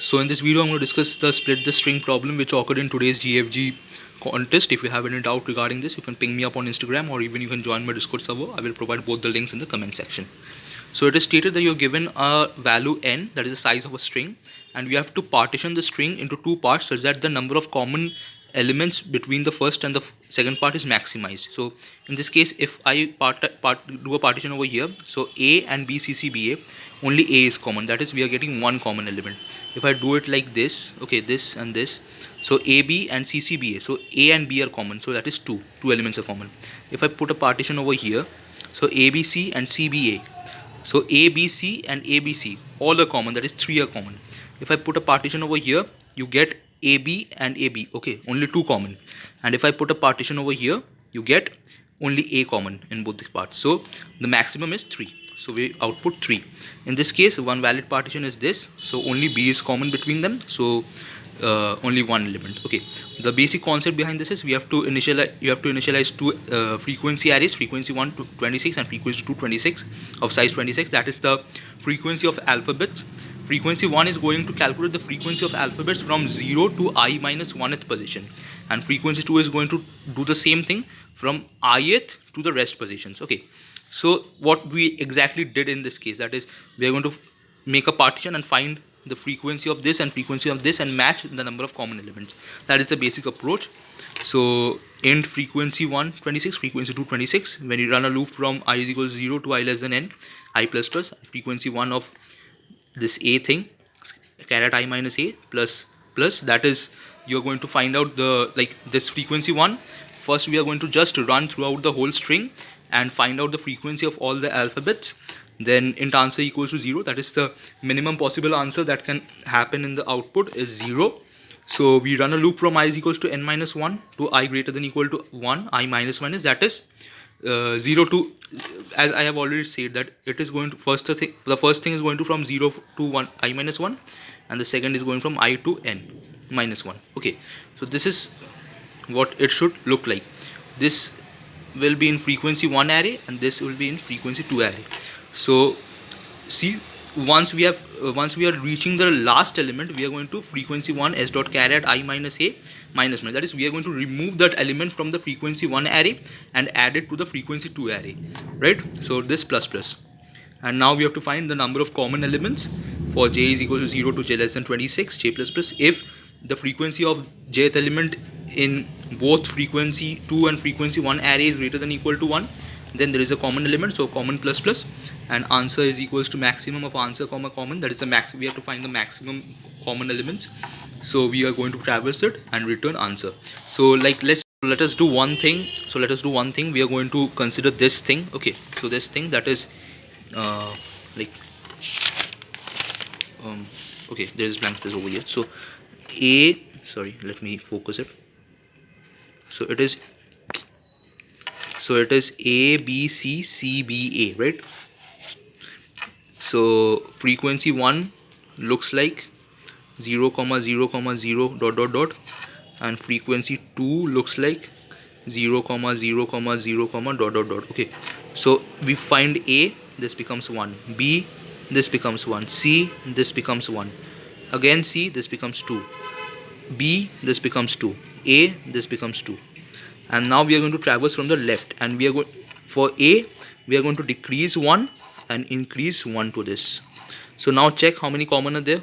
So in this video, I'm going to discuss the split the string problem which occurred in today's GFG contest. If you have any doubt regarding this, you can ping me up on Instagram or even you can join my Discord server. I will provide both the links in the comment section. So it is stated that you're given a value n, that is the size of a string, and we have to partition the string into two parts such that the number of common elements between the first and the second part is maximized. So in this case, if I do a partition over here, so A and B CCBA, only A is common, that is we are getting one common element. If I do it like this, okay, this and this, so AB and CCBA, so A and B are common, so that is two elements are common. If I put a partition over here, so ABC and CBA, so ABC and ABC all are common, that is 3 are common. If I put a partition over here, you get AB and AB, okay, only 2 common. And if I put a partition over here, you get only A common in both the parts. So the maximum is 3. So we output 3. In this case, one valid partition is this, so only B is common between them, so only one element. Okay, the basic concept behind this is you have to initialize two frequency arrays, frequency 1 to 26 and frequency 2 to 26 of size 26. That is the frequency of alphabets. Frequency 1 is going to calculate the frequency of alphabets from 0 to I minus 1th position, and frequency 2 is going to do the same thing from ith to the rest positions. Okay, so what we exactly did in this case, that is we are going to make a partition and find the frequency of this and frequency of this and match the number of common elements. That is the basic approach. So int frequency 1 26, frequency 2 26. When you run a loop from I is equal to 0 to I less than n, I plus plus, frequency 1 of this A thing, caret I minus A plus plus, that is you're going to find out the this frequency 1. First we are going to just run throughout the whole string and find out the frequency of all the alphabets. Then int answer equals to 0, that is the minimum possible answer that can happen in the output is 0. So we run a loop from I is equals to n minus 1 to I greater than equal to 1, I minus 1 is, that is 0 to, as I have already said, that it is going to the first thing is going to from 0 to 1 I minus 1, and the second is going from I to n minus 1. Okay, so this is what it should look like. This will be in frequency 1 array and this will be in frequency 2 array. So see, once we are reaching the last element, we are going to frequency 1 s dot caret I minus a minus 1, that is we are going to remove that element from the frequency 1 array and add it to the frequency 2 array, right? So this plus plus, and now we have to find the number of common elements for j is equal to 0 to j less than 26, j plus plus. If the frequency of jth element in both frequency 2 and frequency 1 array is greater than equal to 1, then there is a common element, so common plus plus, and answer is equals to maximum of answer comma common, that is the max. We have to find the maximum common elements, so we are going to traverse it and return answer. So let us do one thing. We are going to consider this thing. Okay, so this thing, that is okay, there is blank space over here. So let me focus it. So it is A B C C B A, right? So frequency 1 looks like 0 0 0 dot dot dot, and frequency 2 looks like 0 0 0 dot dot dot. Okay, so we find A, this becomes 1, B, this becomes 1, C, this becomes 1, again C, this becomes 2, B, this becomes 2, A, this becomes 2. And now we are going to traverse from the left, and we are going, for A we are going to decrease 1 and increase 1 to this. So now check how many common are there.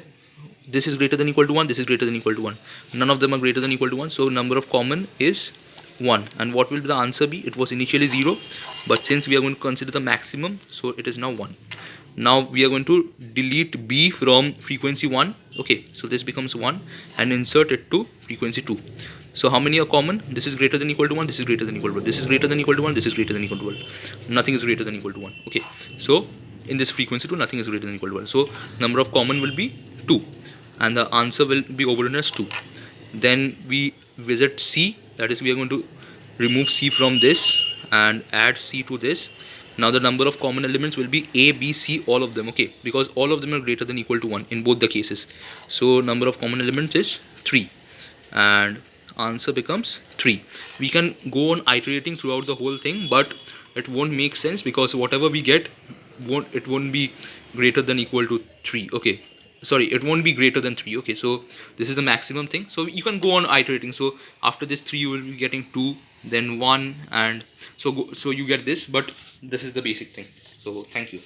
This is greater than equal to 1, this is greater than equal to 1, none of them are greater than equal to 1, so number of common is 1. And what will the answer be? It was initially 0, but since we are going to consider the maximum, so it is now 1. Now we are going to delete B from frequency 1. Okay, so this becomes 1 and insert it to frequency 2. So how many are common? This is greater than equal to 1, this is greater than equal to 1, this is greater than equal to 1, this is greater than equal to 1. Nothing is greater than equal to 1. Okay, so in this frequency 2, nothing is greater than equal to 1. So number of common will be 2 and the answer will be overwritten as 2. Then we visit C, that is we are going to remove C from this and add C to this. Now the number of common elements will be A, B, C, all of them, okay, because all of them are greater than equal to 1 in both the cases. So number of common elements is 3 and answer becomes 3. We can go on iterating throughout the whole thing, but it won't make sense because whatever we get won't be greater than equal to 3. Okay, sorry, it won't be greater than 3. Okay, so this is the maximum thing, so you can go on iterating. So after this 3 you will be getting 2, then 1, and so you get this. But this is the basic thing. So thank you.